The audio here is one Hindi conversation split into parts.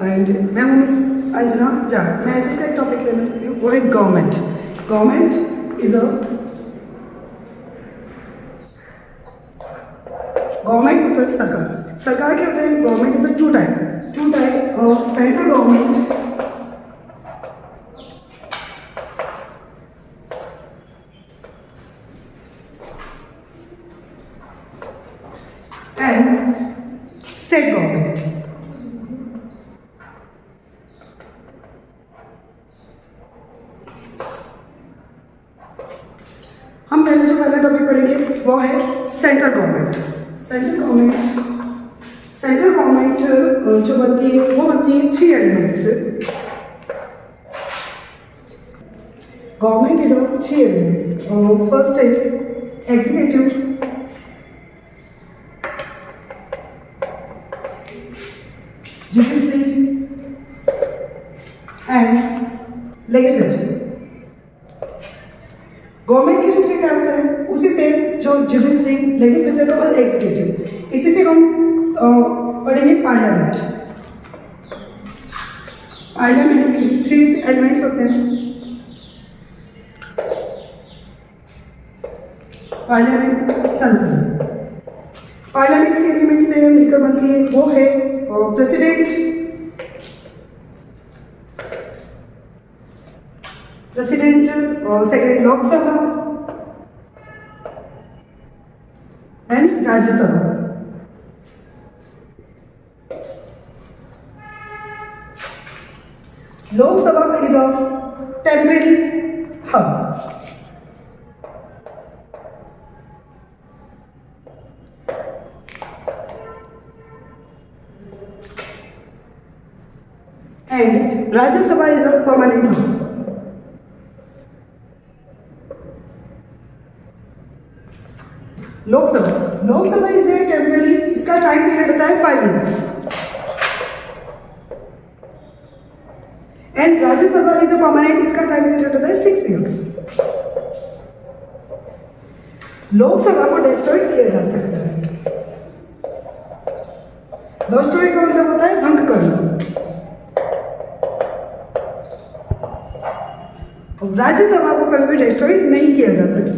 एंड मैं हूँ मिस अंजना जाट। मैं ऐसे का एक टॉपिक लेना चाहती हूँ, वो है government. Government is a government मतलब सरकार। सरकार क्या होता है? Government is a two type of central government and state government. हम पहले जो पहला टॉपिक पढ़ेंगे वो है सेंट्रल गवर्नमेंट। सेंट्रल गवर्नमेंट जो बनती है वो बनती है 3 एलिमेंट्स से। Government is of 3 elements. First है executive, judiciary and legislature. Government के जो 3 टाइप्स हैं उसी से जो जुडिशरी, लेजिस्लेचर और एग्जीक्यूटिव, इसी से हम पढ़ेंगे पार्लियामेंट। पार्लियामेंट के 3 एलिमेंट्स होते हैं। पार्लियामेंट, संसद। पार्लियामेंट के एलिमेंट से मिलकर बनती है वो है president, second Lok Sabha and Rajya Sabha. Lok Sabha is a temporary house. And Rajya Sabha is a permanent house. Lok Sabha is a temporary, इसका टाइम पीरियड होता है 5 year. And Rajya Sabha is a permanent, इसका टाइम पीरियड होता है 6 ईयर। लोकसभा को डिस्ट्रॉय किया जा सकता है। डिस्ट्रॉय का मतलब होता है भंग करना। राज्यसभा को कभी भी डिस्ट्रॉय नहीं किया जा सकता।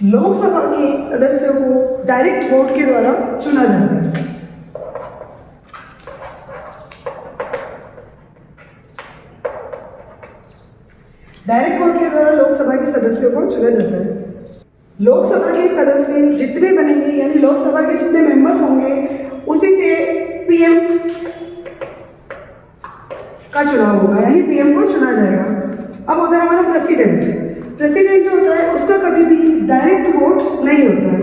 लोकसभा के सदस्यों को डायरेक्ट वोट के द्वारा चुना जाता है। डायरेक्ट वोट के द्वारा लोकसभा के सदस्यों को चुना जाता है। लोकसभा के सदस्य जितने बनेंगे, यानी लोकसभा के जितने मेंबर होंगे, उसी से पीएम का चुनाव होगा, यानी पीएम को चुना जाएगा। अब होता है हमारा प्रेसिडेंट। प्रेसिडेंट जो होता है उसका कभी भी डायरेक्ट वोट नहीं होता है।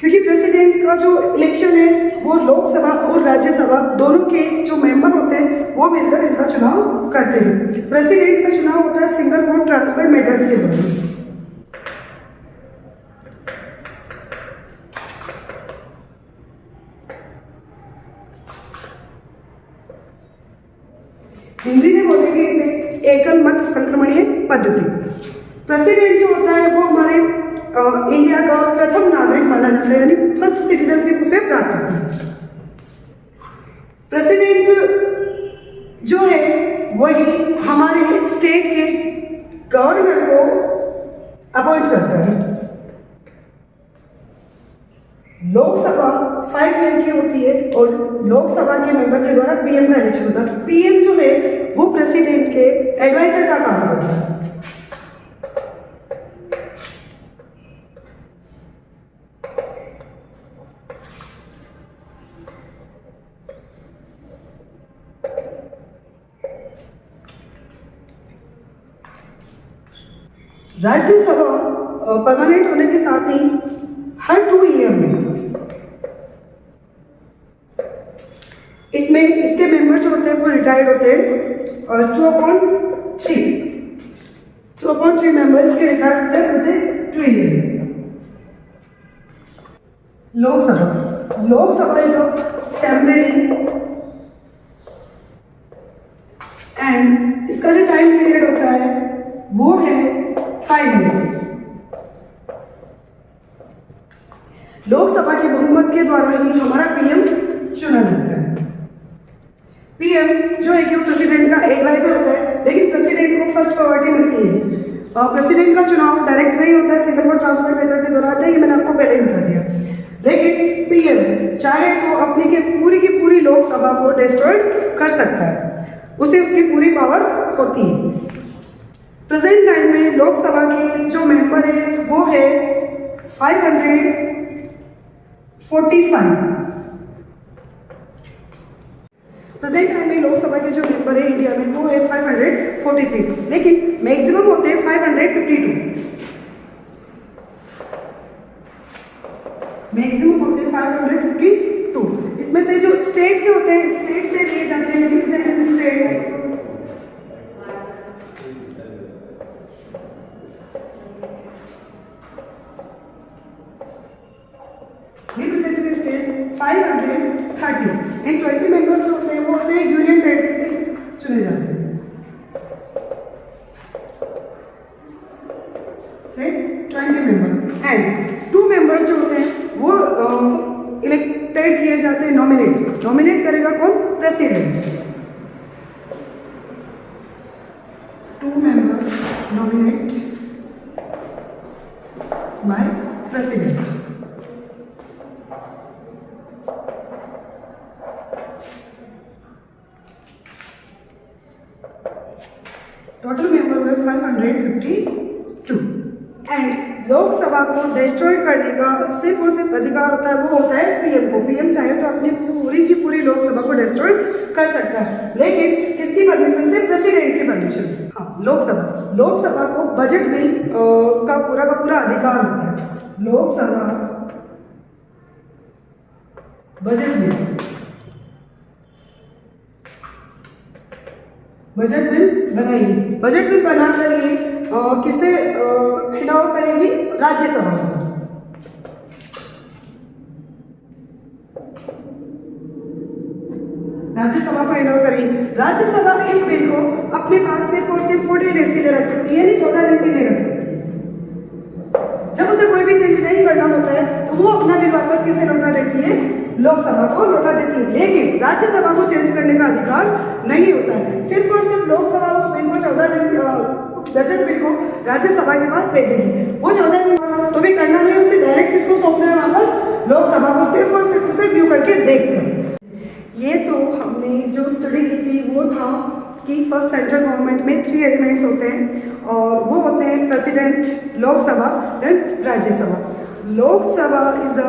क्योंकि प्रेसिडेंट का जो इलेक्शन है वो लोकसभा और राज्यसभा दोनों के जो मेंबर होते हैं वो मिलकर इनका चुनाव करते हैं। प्रेसिडेंट का चुनाव होता है सिंगल वोट ट्रांसफर मेथड के द्वारा। हिंदी में बोलेंगे इसे एकल मत संक्रमणीय पद्धति। प्रेसिडेंट जो होता है वो हमारे इंडिया का प्रथम नागरिक माना जाता है, यानी फर्स्ट सिटीजनशिप उसे प्राप्त होती है। प्रेसिडेंट जो है वही हमारे स्टेट के गवर्नर को अपॉइंट करता है। लोकसभा 5 ईयर की होती है और लोकसभा के मेंबर के द्वारा पीएम का इलेक्शन होता है। पीएम जो है वो प्रेसिडेंट के एडवाइजर का काम करता है। राज्यसभा परमानेंट होने के साथ ही हर 2 ईयर में इसमें इसके मेंबर जो होते हैं वो रिटायर्ड होते हैं और 2/3 मेंबर्स के रिटायर्ड होते हैं प्रत्येक 2 ईयर में। Lok Sabha is a temporary and इसका जो टाइम पीरियड होता है वो है 5 ईयर। लोकसभा के बहुमत के द्वारा ही हमारा पीएम चुना जाता है। पीएम जो है कि वो प्रेसिडेंट का एडवाइजर होता है, लेकिन प्रेसिडेंट को फर्स्ट प्रायोरिटी मिलती है। प्रेसिडेंट का चुनाव डायरेक्ट नहीं होता है, सिंगल वोट ट्रांसफर मेथड के द्वारा आता है, ये मैंने आपको पहले ही बता दिया। लेकिन पीएम चाहे तो अपनी की पूरी लोकसभा को डिस्ट्रॉय कर सकता है, उसे उसकी पूरी पावर होती है। प्रेजेंट टाइम में लोकसभा के जो मेंबर है वो है 545। प्रेजेंट टाइम में लोकसभा के जो मेंबर है इंडिया में वो है 543, लेकिन मैक्सिमम होते हैं 552। मैक्सिमम होते हैं 552। इसमें से जो स्टेट के होते हैं, स्टेट से लिए जाते हैं representative state. Representative state 530 and 20 members जो होते हैं वो होते हैं यूनियन टेरिटरी से चुने जाते हैं, से 20 मेंबर एंड 2 मेंबर्स जो होते हैं वो इलेक्टेड किए जाते हैं। नॉमिनेट करेगा कौन? President. 2 members nominate by president. Total member हुए 552 एंड लोकसभा को डिस्ट्रॉय करने का सिर्फ और सिर्फ अधिकार होता है, वो होता है पीएम को। पीएम चाहे तो अपनी पूरी लोकसभा को डिस्ट्रॉय कर सकता है, लेकिन किसकी परमिशन से? प्रेसिडेंट की परमिशन से। हाँ, लोकसभा को बजट बिल का पूरा अधिकार होता है। लोकसभा बजट बिल बनाएगी। बजट बिल बनाकर ये किसे हैंड ओवर करेगी? राज्यसभा को। राज्यसभा को हैंड ओवर करेगी। राज्यसभा इस बिल को अपने पास सिर्फ और सिर्फ 40 डेज के लिए रख सकती है, यानी 14 दिन के लिए रख सकती है। जब उसे कोई भी चेंज नहीं करना होता है तो वो अपना बिल वापस किसे लौटा देती है? लोकसभा को लौटा देती है। लेकिन राज्यसभा को चेंज करने का अधिकार नहीं होता है। सिर्फ और सिर्फ लोकसभा उस बिल को 14 दिन बजट बिल को राज्यसभा के पास भेजेगी। वो 14 दिन तो भी करना नहीं, उसे डायरेक्ट किसको सौंपना है? वापस लोकसभा को, सिर्फ और सिर्फ उसे व्यू करके देखकर। ये तो हमने जो स्टडी की थी वो था कि फर्स्ट सेंट्रल गवर्नमेंट में 3 एलिमेंट्स होते हैं और वो होते हैं president, Lok Sabha then Rajya Sabha. Lok Sabha is a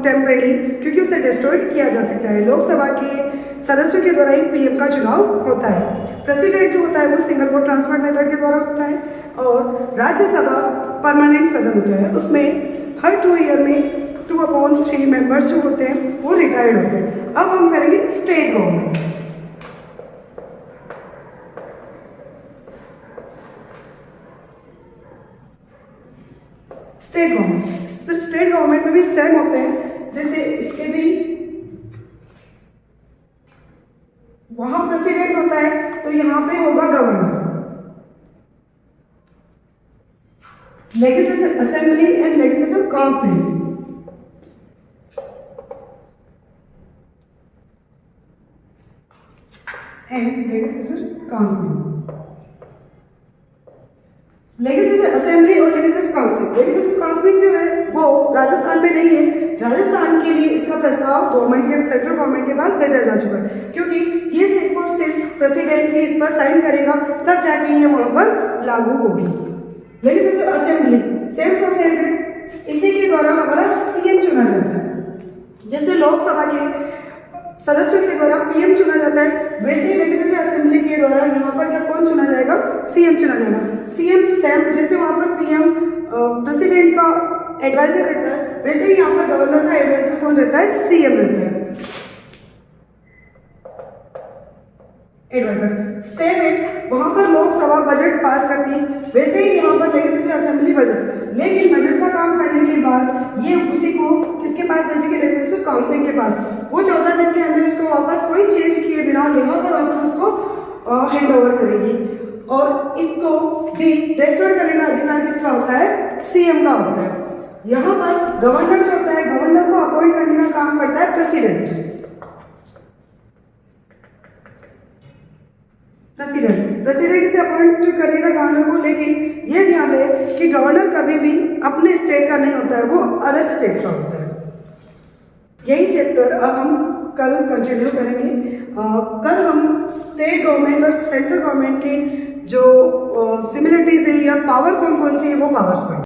temporary, क्योंकि उसे डिस्ट्रॉय किया जा सकता है। लोकसभा के सदस्यों के द्वारा ही पीएम का चुनाव होता है। प्रेसिडेंट जो होता है वो सिंगल वोट ट्रांसफर मेथड के द्वारा होता है और राज्यसभा परमानेंट सदन होता है। उसमें हर 2 ईयर में 2/3 मेंबर्स जो होते हैं वो रिटायर्ड होते हैं। अब हम करेंगे स्टेट गवर्नमेंट। स्टेट गवर्नमेंट में भी सेम होते हैं, जैसे इसके भी वहां प्रेसिडेंट होता है तो यहाँ पे होगा governor. Legislative assembly and legislative council. Legislative assembly और लेजिस्लेटिव काउंसिल। लेजिस्लेटिव काउंसिल जो है वो राजस्थान में नहीं है। राजस्थान के लिए इसका प्रस्ताव सेंट्रल गवर्नमेंट के पास भेजा जा चुका है, क्योंकि ये सिर्फ और सिर्फ प्रेसिडेंट ही इस पर साइन करेगा, तब जाके ये वहां पर लागू होगी। लेजिस्लेटिव असेंबली सेम प्रोसेस है, इसी के द्वारा हमारा सीएम चुना जाता है। जैसे लोकसभा के सदस्यों के द्वारा पीएम चुना जाता है, वैसे ही लेजिस्लेटिव असेंबली के द्वारा यहाँ पर क्या कौन चुना जाएगा? सीएम चुना जाएगा। सीएम सेम जैसे वहां पर पीएम प्रेसिडेंट का एडवाइजर रहता है, वैसे ही यहाँ पर गवर्नर का एडवाइजर कौन रहता है? सीएम रहता है। एडवाइजर सेम है, वहां पर लोकसभा बजट पास करती है, वैसे ही यहाँ पर लेजिस्लेटिव असेंबली बजट। लेकिन बजट का काम करने के बाद ये उसी को किसके पास भेजेगी? काउंसिल के पास। वो 14 दिन के अंदर इसको वापस कोई चेंज किए बिना यहाँ पर वापस उसको हैंड ओवर करेगी। और इसको भी रेस्टोर करने का अधिकार किसका होता है? सीएम का होता है। यहाँ पर गवर्नर जो होता है, गवर्नर को अपॉइंट करने का काम करता है प्रेसिडेंट। प्रेसिडेंट से अपॉइंट करेगा गवर्नर को, लेकिन ये ध्यान रहे कि गवर्नर कभी भी अपने स्टेट का नहीं होता है, वो अदर स्टेट का होता है। यही चैप्टर अब हम कल कंटिन्यू करेंगे। कल हम स्टेट गवर्नमेंट और सेंट्रल गवर्नमेंट की जो सिमिलरिटीज है या पावर कौन कौन सी है वो पावर्स पढ़ेंगे।